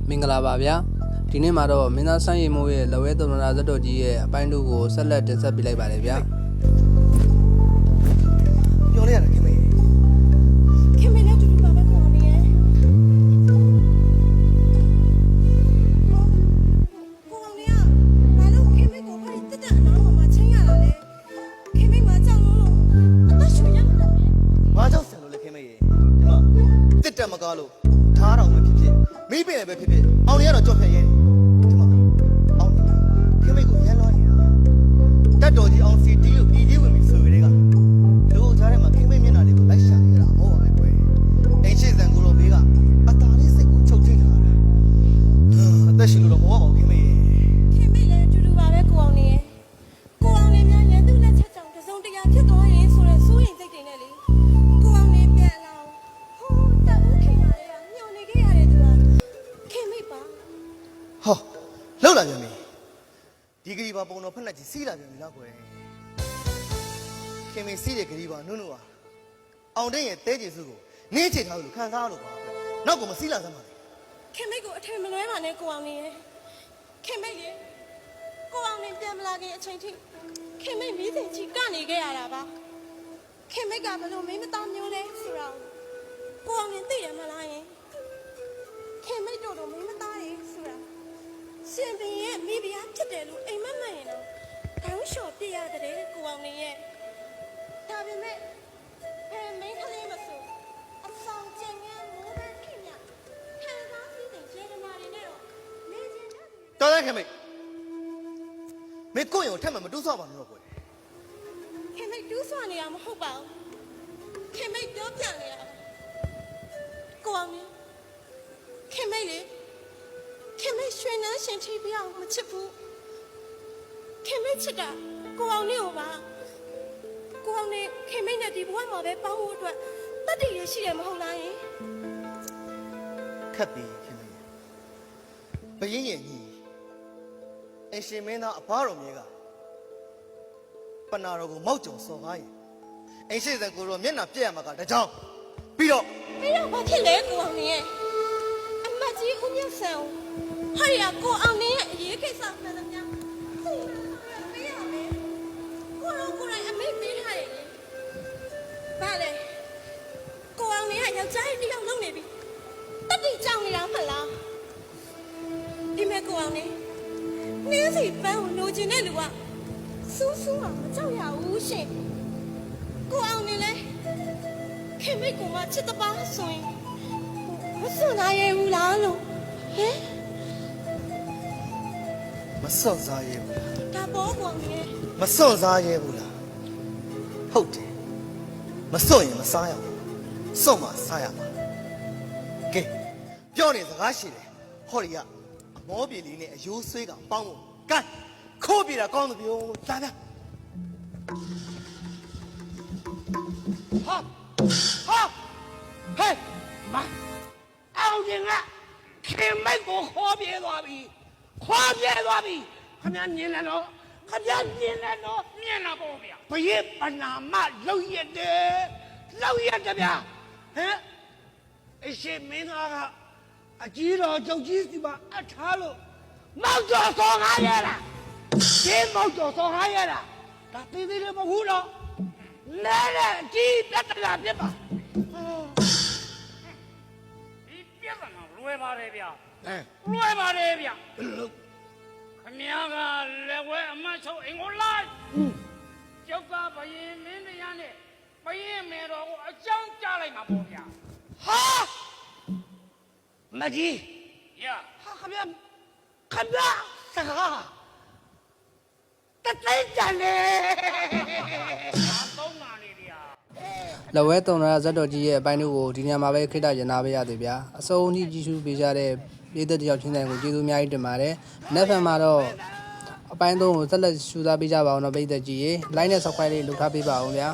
မင်္ဂလာပါဗျာဒီနေ့မှာတော့မင်းသားဆန်းရီမိုးရဲ့လက်ဝဲသမ္မတဇတ်တော်ကြီးရဲ့အပိုင်းတို့ကိုဆက်လက်တင်ဆက်ပေးလိုက်ပါတယ်ဗျာပြောလိုက်ရတယ်ခင်မေနဲ့တူတူပါပဲကိုအောင်နေရဲ့ကိုအောင်နေကဘာလို့ခင်မေကိုဘာတက်တဲ့အနားမှာချင်းရတာလဲခင်မေမကြောက်လို့အသက်ရှင်ရမှာလဲဘာကြောင့်ဆန်လို့လဲခင်မေရေဒီမှာတစ်တက်မကားလို့ဓားတော်ပဲဖြစ်ဖြစ်မိပင်လည်းပဲဖြစ်ဖြစ်အောင်ရတော့ကြောက်ဖြတ်ရဲဒီမှာအောင်ခင်မေကိုရမ်းလွှမ်းနေတာတက်တော်ကြီးအောင်စီတီးလို့ပြည်ကြီးဝင်ပြီဆိုရဲကတို့ကြားထဲမှာခင်မေမျက်နှာလေးကိုလိုက်ရှာနေတာဟုတ်ပါပဲကွယ်အိမ်ရှိစံကိုလိုမေးကအတားလေးစိတ်ကိုချုပ်ထိတ်ထားတာအသက်ရှင်လို့တော့မဟုတ်ပါဘူးခင်မေရေခင်မေလည်းအတူတူပါပဲကိုအောင်နေရဲ့ကိုအောင်နေများရန်သူလက်ချက်ကြောင့်တစုံတရာဖြစ်သွားရင်ဆိုတဲ့စိုးရိမ်စိတ်တွေနဲ့လေကိုအောင်နေပြန်လာဟိုးတက်ဦးခင်ပါလေကညှော်နေခဲ့ရတဲ့သူကခင်မေပါဟောလောက်လာပြန်ပြီဒီကလေးပါပုံတော်ဖက်လက်ကြီးစီးလာပြန်ပြီလားကွယ်ခင်မေစီးတဲ့ကလေးပါနုနုပါအောင်တဲ့ရဲ့တဲကျေစုကိုနင်းချထားလို့ခံစားလို့ပါကွယ်နောက်ကမစီးလာစမ်းပါနဲ့ခင်မိတ်ကိုအထင်မလွဲပါနဲ့ကိုအောင်နေရဲ့ခင်မိတ်ရေကိုအောင်နေပြန်မလာခင်အချိန်ထိခင်မိတ်မီးစင်ကြီးကနေခဲ့ရတာပါခင်မိတ်ကဘလို့မင်းမသားမျိုးလဲဆိုတော့ကိုအောင်နေသိတယ်မလားယင်ခင်မိတ်တို့တော့မင်းမသားရေဆိုတာရှင်ပင်ရဲ့မိဖုရားဖြစ်တယ်လို့အိမ်မက်မှန်ရင်တော့ခေါင်းလျှော်ပြရတဲ့ကိုအောင်နေရဲ့ဒါပေမဲ့ဘယ်မင်းကလေးမဆိုအဆောင်ကျင်ငယ်မိုးပဲခင်ဗျခံစားပြီးတဲ့ကျေနပ်နေနဲ့တော့နေချင်းနဲ့တော်တယ်ခင်မေမေကိုရင်ကိုထက်မှမတူးဆော့ပါနဲ့တော့ကွယ်ခင်မိတ်တူးဆွနေတာမဟုတ်ပါဘူးခင်မိတ်ပြောပြနေတာကိုအောင်နေခင်မိတ်လေခင်မိတ်ရွှေနှမ်းရှင်ထိပ်ပြောင်းမချစ်ဘူးခင်မိတ်ချစ်တာကိုအောင်နေကိုပါကိုအောင်နေခင်မိတ်နဲ့ဒီဘဝမှာပဲပေါင်းဖို့အတွက်တတ်တည်ရရှိတယ်မဟုတ်လားယင်ခက်ပြီခင်မေဘယင်းရဲ့ညီအရှင်မင်းသားအဘတော်မြဲကပနာတော်ကိုမောက်ကြုံစော်ကားရင်အိမ်ရှိစံကိုတော့မျက်နှာပြက်ရမှာကတကြောင်ပြီးတော့ဘာဖြစ်လဲကိုအောင်နေရဲ့အမကြီးဦးမြတ်ဆန်ဟာရကိုအောင်နေရဲ့အရေးကိစ္စမှန်သမျှသိရပေးရမယ်ကိုရောကိုရိုင်းအမေပေးထားတယ်ဘာလဲကိုအောင်နေကယောက်ျားရဲ့တယောက်လုံးနေပြီတတိကြောင်နေတာမဟုတ်လားဒီမဲ့ကိုအောင်နေနင်းစီပန်းကိုလိုချင်တဲ့လူကစူးစူးမှမကြောက်ရဘူးရှင်ကိုအောင်နေလဲခင်မိတ်ကိုမှချစ်တပါဆိုရင်မစွန့်နိုင်ရဘူးလားလို့ဟမ်မစွန့်စားရဲဘူးလားဒါပေါ်ကောင်နေမစွန့်စားရဲဘူးလားဟုတ်တယ်မစွန့်ရင်မစားရဘူးစွန့်မှစားရမှာကဲပြောနေစကားရှိတယ်ဟောဒီကအမောပြေလေးနဲ့အယိုးဆွေးကပေါင်းဖို့ကဲခိုးပြေတာကောင်းတယ်ပြောလာဗျာဟာဟဲ့မအောင်ရင်ကခင်မိုက်ကိုခေါ်ပြေးသွားပြီခင်ဗျာညင်တယ်နော်မြင်လာပေါ့ဗျာဘရဲ့ပနာမလောက်ရတယ်ဗျာဟမ်အရှိမင်းသားကအကြီးတော်ချုပ်ကြီးစီမှာအထားလို့မောက်တော်ဆော်ကားရတာဒီမောက်တော်ဆော်ကားရတာဒါသေးသေးလေးမဟုတ်တော့လဲတဲ့အကြီးပြတ်တာပြတ်ပါဒီပြဿနာလွယ်ပါတယ်ဗျာလွယ်ပါတယ်ဗျာခမည်းကလက်ဝဲအမတ်ချုပ်အင်ကိုလိုက်ကျောက်ကဘယင်မင်းတရားနဲ့ဘယင်မေတော်ကိုအကြောင်းကြားလိုက်မှာပေါ့ဗျာဟာမကြီးရဟာခမည်းစကားတသိကြလေသုံးပါလေဗျာလက်ဝဲသမ္မတဇတ်တော်ကြီးရဲ့အပိုင်းတို့ကိုဒီညမှာပဲခိတ္တရနာပေးရသေးဗျာအစုံအထိကြည့်ရှုပေးကြတဲ့ပြည်သက်တယောက်ချင်းတိုင်းကိုကျေးဇူးအများကြီးတင်ပါတယ်နောက်ဖက်မှာတော့အပိုင်း3ကိုဆက်လက်ရှုစားပေးကြပါအောင်တော့ပြည်သက်ကြီးရေ like နဲ့ subscribe လေးလုပ်ထားပေးပါအောင်ဗျာ